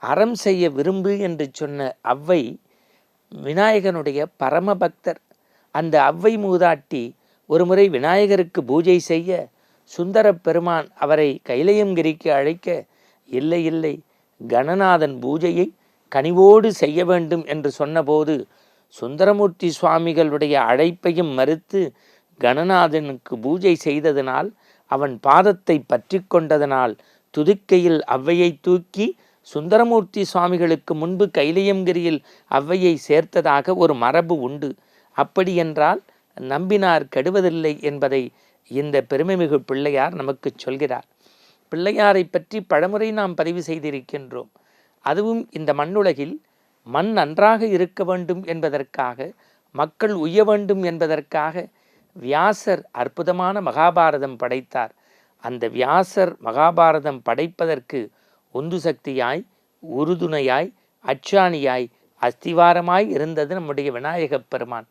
அறம் செய்ய விரும்பு என்று சொன்ன அவ்வை விநாயகனுடைய பரமபக்தர். அந்த அவ்வை மூதாட்டி ஒருமுறை விநாயகருக்கு பூஜை செய்ய சுந்தர பெருமான் அவரை கைலையங்கிரிக்கு அழைக்க, இல்லை இல்லை, கணநாதன் பூஜையை கனிவோடு செய்ய வேண்டும் என்று சொன்னபோது சுந்தரமூர்த்தி சுவாமிகளுடைய அழைப்பையும் மறுத்து கணநாதனுக்கு பூஜை செய்ததனால், அவன் பாதத்தை பற்றி கொண்டதனால் துதிக்கையில் அவ்வையை தூக்கி சுந்தரமூர்த்தி சுவாமிகளுக்கு முன்பு கைலையங்கிரியில் அவ்வையை சேர்த்ததாக ஒரு மரபு உண்டு. அப்படியென்றால் நம்பினார் கெடுவதில்லை என்பதை இந்த பெருமைமிகு பிள்ளையார் நமக்கு சொல்கிறார். பிள்ளையாரை பற்றி பலமுறை நாம் பதிவு செய்திருக்கின்றோம். அதுவும் இந்த மண்ணுலகில் மண் நன்றாக இருக்க வேண்டும் என்பதற்காக, மக்கள் உய்ய வேண்டும் என்பதற்காக வியாசர் அற்புதமான மகாபாரதம் படைத்தார். அந்த வியாசர் மகாபாரதம் படைப்பதற்கு உந்து சக்தியாய், உறுதுணையாய், அச்சாணியாய், அஸ்திவாரமாய் இருந்தது நம்முடைய விநாயகப் பெருமான்.